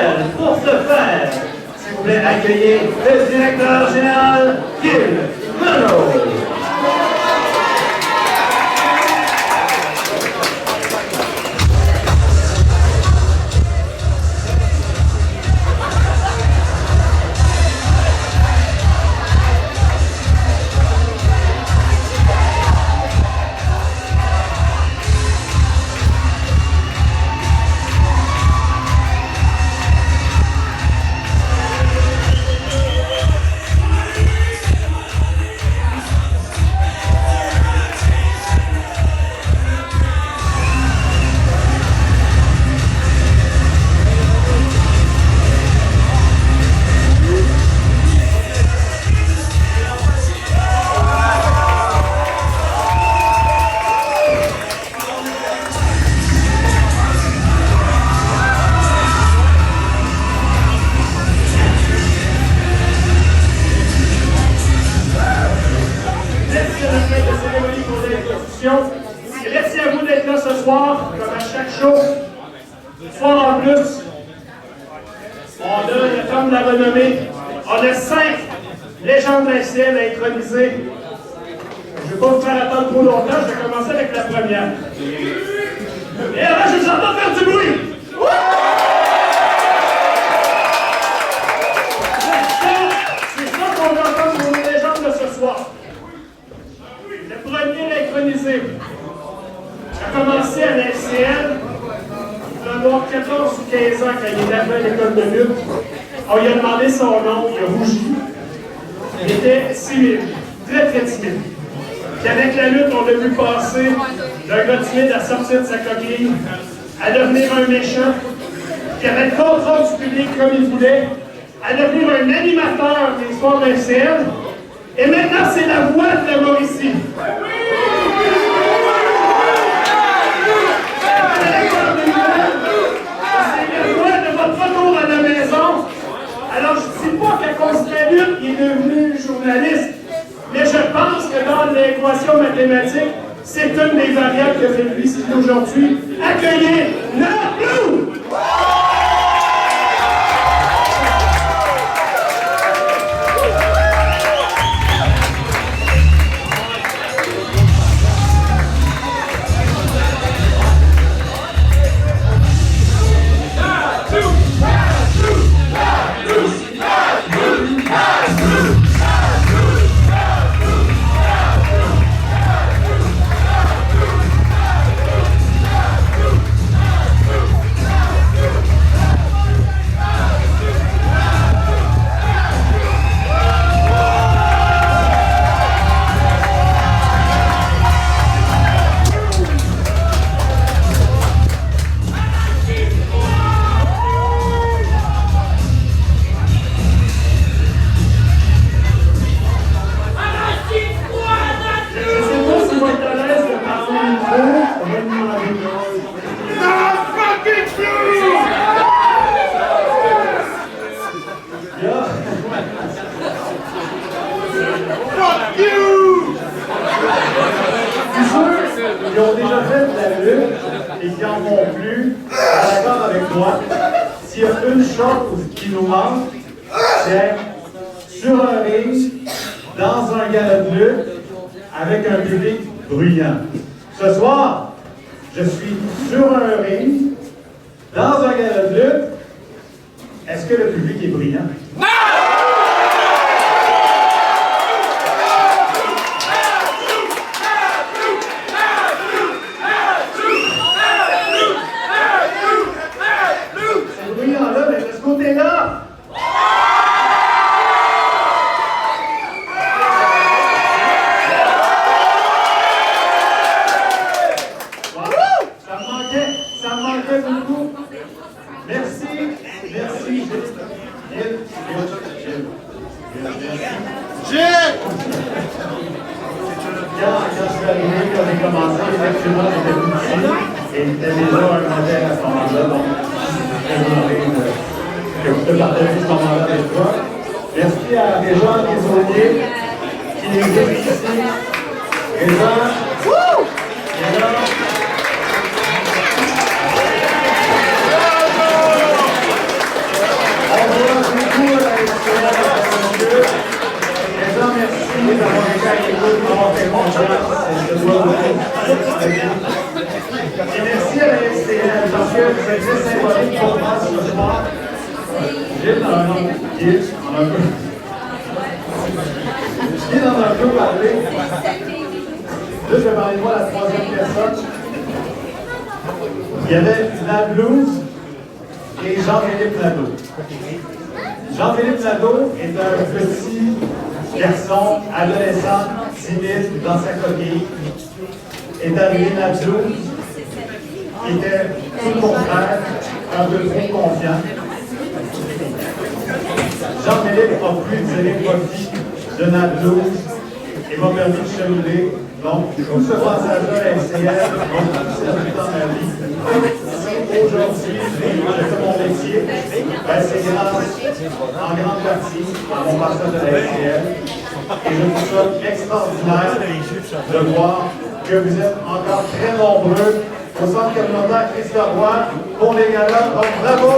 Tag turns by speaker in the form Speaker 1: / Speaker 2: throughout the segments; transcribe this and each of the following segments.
Speaker 1: officiel. Pour ce faire, s'il vous plaît, accueillez le directeur général, Gilles Monod. Merci à vous d'être là ce soir, comme à chaque show. Ce soir en plus, on a le Tom de la renommée. On a 5 légendes de la SCN à introniser. Je ne vais pas vous faire attendre trop longtemps, je vais commencer avec la première. Et là, je vous entends faire du bruit! C'est ça qu'on va entendre pour nos légendes de ce soir. Le premier à introniser a commencé à la FCN, il doit avoir 14 ou 15 ans quand il est arrivé à l'école de lutte. On lui a demandé son nom, il a rougi. Il était timide, très timide. Puis avec la lutte, on l'a vu passer d'un gars timide à sortir de sa coquille, à devenir un méchant, qui avait le contrôle du public comme il voulait, à devenir un animateur des soirs de FCN. Et maintenant, c'est la voix de la Mauricie. Retour à la maison. Alors, je ne dis pas qu'à cause de la lutte, il est devenu journaliste, mais je pense que dans l'équation mathématique, c'est une des variables que fait lui ici aujourd'hui. Accueillez le Blue! Ils ont déjà fait de la lutte et qui en font plus, d'accord avec moi. S'il y a une chose qui nous manque, c'est sur un ring, dans un gala de lutte, avec un public bruyant. Ce soir, je suis sur un ring, dans un gala de lutte. Est-ce que le public est bruyant? Non! Et il était déjà un modèle à ce moment-là, donc je suis très honoré que vous puissiez partager ce moment-là avec toi. Merci à Réjean Desaulniers qui nous est ici. Réjean.
Speaker 2: très symbolique pour moi ce soir. Gilles, dans un nom, Gilles, on a un peu. Gilles en a un peu parlé. Là, je vais parler de moi la troisième personne. Il y avait la Blues et Jean-Philippe Nadeau. Jean-Philippe Nadeau est un petit garçon, adolescent, timide, dans sa coquille. Est arrivé la Blues, qui était tout le contraire, un peu trop confiant. Jean-Philippe a pu tirer profit de la Blues et m'a permis de cheminer. Donc, tout ce passage-là à LCL m'a servi dans ma vie. Aujourd'hui, je fais mon métier. Ben, c'est grâce, en grande partie, à mon passage à la LCL. Et je trouve ça extraordinaire de voir que vous êtes encore très nombreux au centre communautaire Christophe Roy pour les galas. Donc, bravo!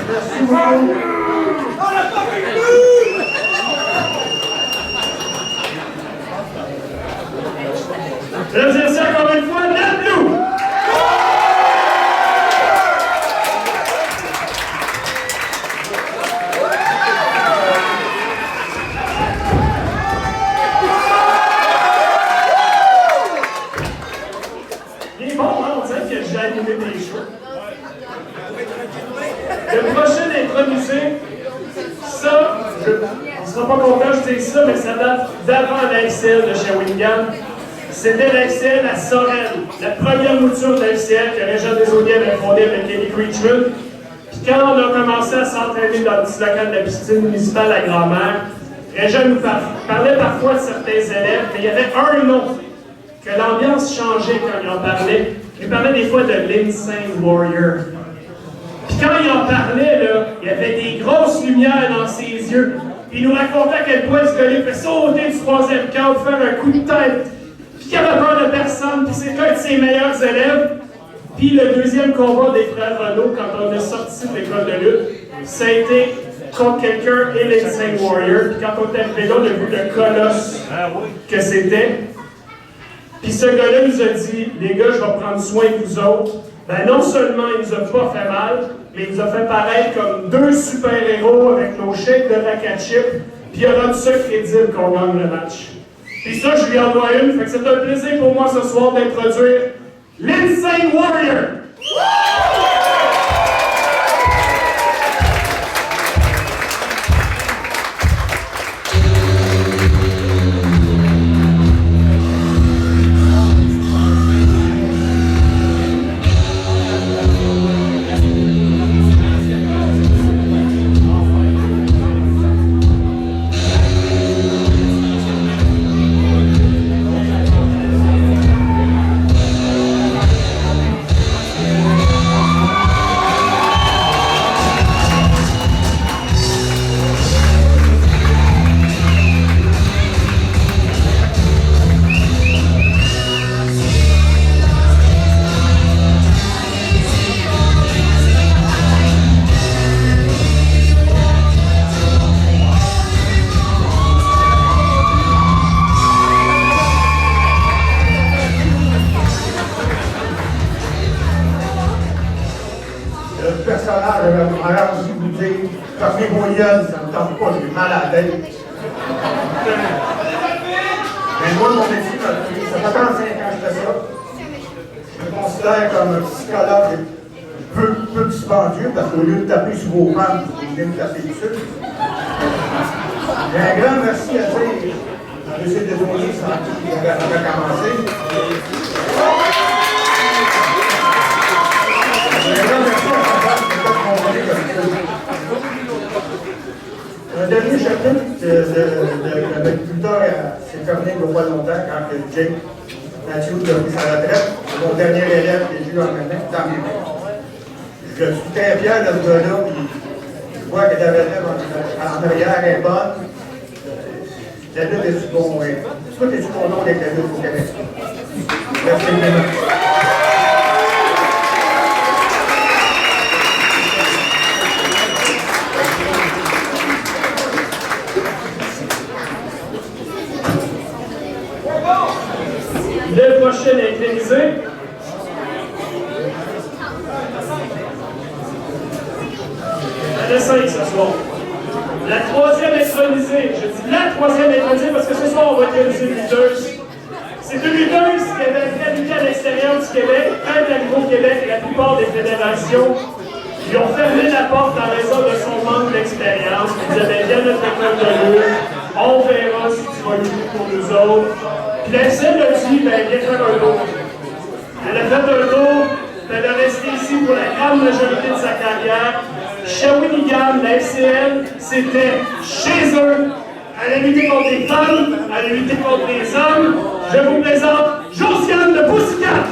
Speaker 2: Merci beaucoup.
Speaker 1: Je vais dire ça encore une fois, la Blue! Il est bon, hein, on dirait que j'ai animé des shows. Le prochain intronisé, ça, on ne sera pas content que je dise ça, mais ça date d'avant l'AXL de Shawinigan. C'était l'AXL à Sorel, la première mouture de l'AXL que Régent Desaulniers avait fondée avec Kenny Creechman. Puis quand on a commencé à s'entraîner dans le petit local de la piscine municipale à Grand-Mère, Régent nous parlait parfois de certains élèves, mais il y avait un nom que l'ambiance changeait quand il en parlait. Il parlait des fois de l'Insane Warrior. Puis quand il en parlait, là, il y avait des grosses lumières dans ses yeux. Il nous racontait à quel point ce gars-là fait sauter du troisième cadre, faire un coup de tête. Puis qu'il avait peur de personne, puis c'était un de ses meilleurs élèves. Puis le deuxième combat des frères Renaud, quand on est sorti de l'école de lutte, ça a été contre quelqu'un et l'Insane Warrior. Puis quand on est arrivé là, on a vu le colosse que c'était. Puis ce gars-là nous a dit, les gars, je vais prendre soin de vous autres. Ben non seulement il nous a pas fait mal, mais il nous a fait paraître comme deux super-héros avec nos chèques de racket chip, puis il a rendu ça crédible qu'on gagne le match. Puis ça, je lui en dois une, fait que c'est un plaisir pour moi ce soir d'introduire l'Insane Warrior!
Speaker 2: Ça ne me tente pas, j'ai mal à la tête. Mais moi, mon métier, ça fait 35 ans que je fais ça. Je me considère comme un psychologue peu dispendieux, parce qu'au lieu de taper sur vos femmes, vous venez me taper dessus. J'ai un grand merci à dire à M. Desaulniers, sans qui il avait commencé. J'ai un grand merci à sa femme qui m'a convaincu comme ça. Un dernier chapitre de l'agriculteur s'est terminé il n'y a pas longtemps quand Jake Matthews a pris sa retraite. C'est mon dernier élève que j'ai eu dans mes mains. Je suis très fier de ce gars-là. Je vois que la relève en arrière est bonne. La lutte est du bon. Tout est du bon nom avec la lutte au Québec. Merci.
Speaker 1: intronisée. Il y en a 5 ce soir. La troisième intronisée. Je dis la troisième intronisée parce que ce soir, on va introniser une lutteuse. C'est une lutteuse qui avait fait lutter à l'extérieur du Québec. Quand elle est arrivée au Québec, la plupart des fédérations lui ont fermé la porte en raison de son manque d'expérience. Ils disaient, viens notre école de lutte, on verra si tu vas lutter pour nous autres. Puis la SCN a dit, ben viens faire un tour. Elle a fait un tour, puis elle est restée ici pour la grande majorité de sa carrière. Shawinigan, la FCN, c'était chez eux. Elle a lutté contre des femmes, elle a lutté contre des hommes. Je vous présente Josiane de Pussycat.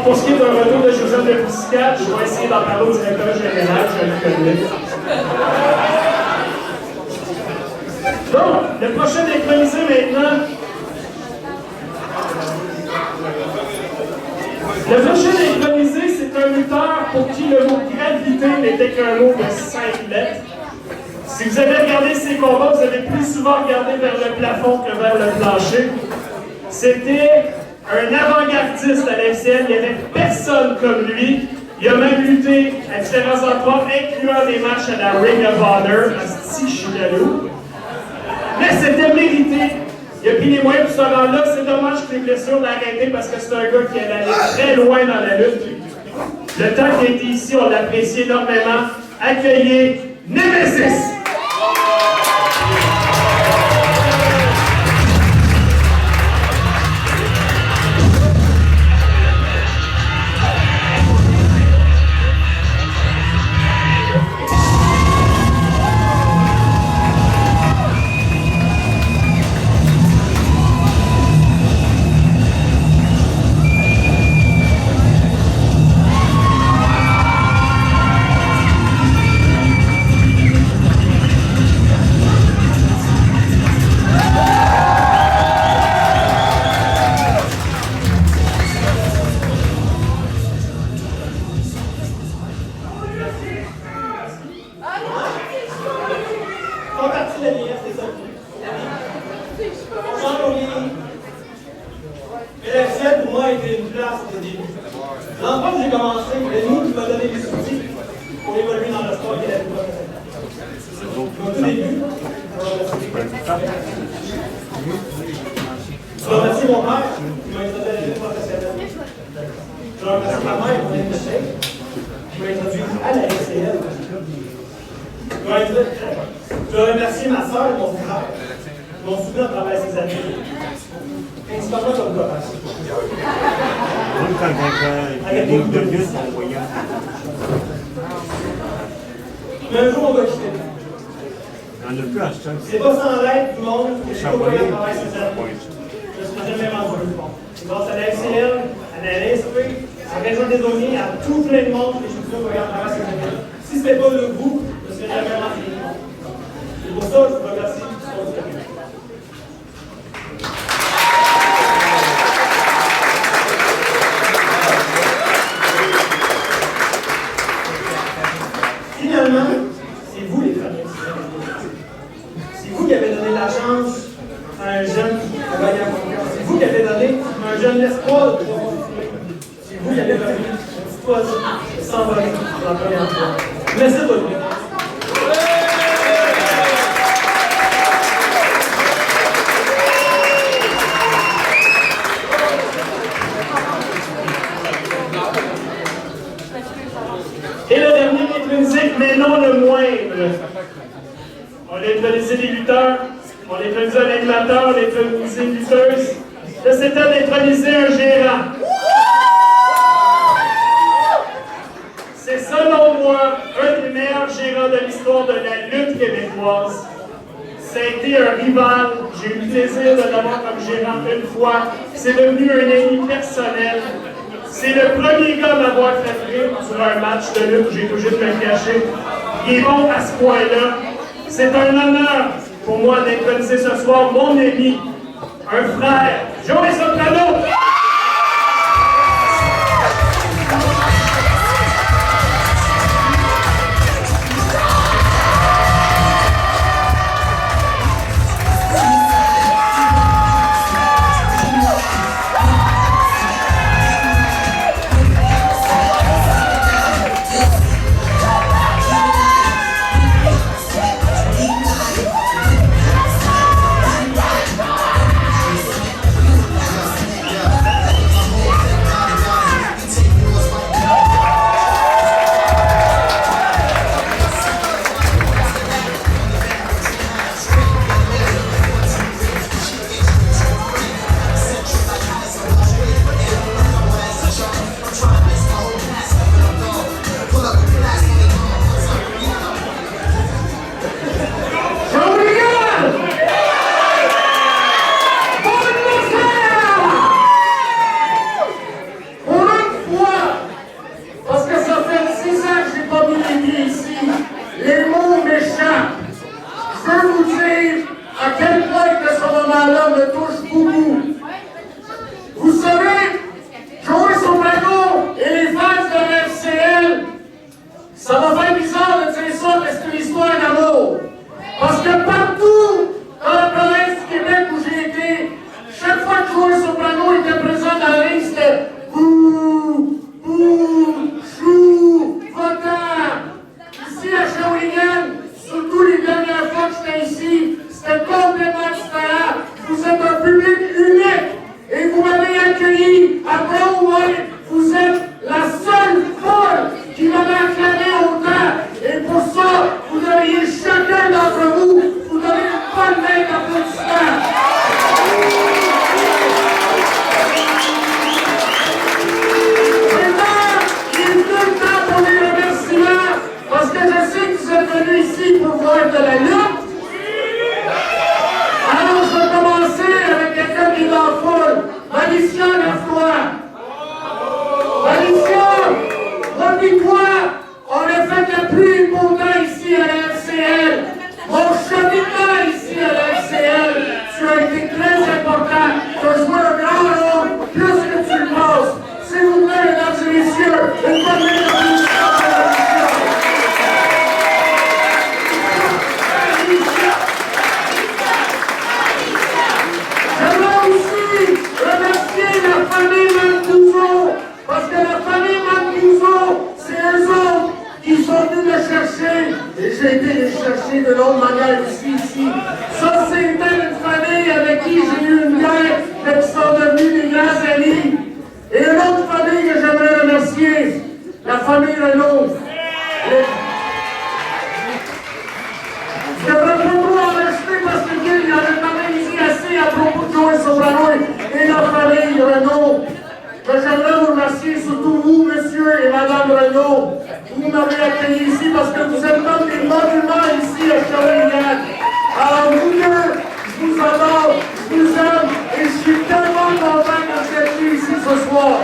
Speaker 1: Pour ce qui est d'un retour de Josiane de Pussycat, je vais essayer d'en parler au directeur général, je le connais. Donc, le prochain intronisé maintenant. Le prochain intronisé, c'est un lutteur pour qui le mot gravité n'était qu'un mot de 5 lettres. Si vous avez regardé ses combats, vous avez plus souvent regardé vers le plafond que vers le plancher. C'était un avant-gardiste à la FCN, il n'y avait personne comme lui. Il a même lutté à différents endroits, incluant des matchs à la Ring of Honor. Asti, je suis jaloux. Mais c'était mérité. Il a pris les moyens pour se rendre là. C'est dommage que les blessures l'ont arrêté parce que c'est un gars qui allait aller très loin dans la lutte. Le temps qu'il a été ici, on l'apprécie énormément. Accueillez Nemesis!
Speaker 3: L'endroit où j'ai commencé, le nous qui m'a donné les outils pour évoluer dans le sport et la vie professionnelle. Au tout début, je remercie mon père qui m'a introduit à la vie professionnelle. Je remercie ma mère pour l'INSEE qui m'a introduit à la LCL. Je remercie ma soeur et mon frère qui m'ont soutenu à travers ces années. Principalement comme copain.
Speaker 4: Même quand quelqu'un est libre de plus, on voyait.
Speaker 3: Mais un jour, on va quitter.
Speaker 4: On n'a plus à ce temps.
Speaker 3: C'est pas sans l'aide du monde que j'ai côtoyé à travers ces années. Je ne suis jamais rendu plus fort. Grâce à la FCL, à la LSP, à la Région des Auniers, à tout plein de monde que j'ai côtoyé à travers ces années. Si ce n'était pas le groupe, je ne serais jamais rendu plus fort. Et pour ça, je vous remercie tout ce qu'on fait. Finalement, c'est vous les premiers. C'est vous qui avez donné la chance à un jeune de gagner en confiance. C'est vous qui avez donné à un jeune l'espoir de pouvoir continuer. C'est vous qui avez donné une petite poison de s'envoler pour la première fois. Merci de votre bien.
Speaker 1: Et le dernier intrinsèque, mais non le moindre. On a intronisé des lutteurs, on a intronisé un animateur, on a intronisé une lutteuse. Là, c'est temps d'introniser un gérant. C'est selon moi un des meilleurs gérants de l'histoire de la lutte québécoise. Ça a été un rival. J'ai eu le plaisir de l'avoir comme gérant une fois. C'est devenu un ami personnel. C'est le premier gars à m'avoir fait rire sur un match de lutte où j'ai toujours me cacher. Il est bon à ce point-là. C'est un honneur pour moi d'introniser ce soir mon ami, un frère, Joey Soprano.
Speaker 5: J'aimerais aussi remercier la famille Mancuso, parce que la famille j'ai été les chercher de l'autre manière ici. Ça, c'était une famille avec qui j'ai eu une guerre, mais qui sont devenus des grands amis. Et une autre famille que j'aimerais remercier, la famille Renaud. Je devrais pas trop en rester parce que il y avait parlé ici assez à propos de Joël Soprano et la famille Renaud. Mais j'aimerais vous remercier, surtout vous, monsieur et madame Renaud. Vous m'avez accueilli ici parce que vous êtes comme des monuments ici à Shawinigan. Alors vous deux, je vous adore, je vous aime et je suis tellement content que vous êtes venus ici ce soir.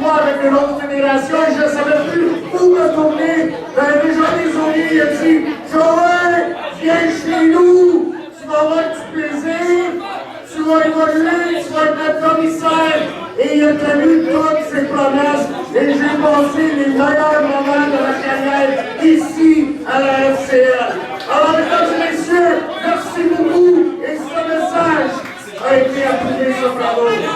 Speaker 5: Avec une autre fédération et je ne savais plus où me tourner. Ben, les gens des Ouriers, il a dit Joël, viens chez nous, tu vas avoir du plaisir, tu vas évoluer, tu vas être notre commissaire. Et il a tenu toutes ses promesses et j'ai passé les meilleurs moments de ma carrière ici à la FCL. Alors, mesdames et messieurs, merci beaucoup et ce message a été approuvé sur Bravo.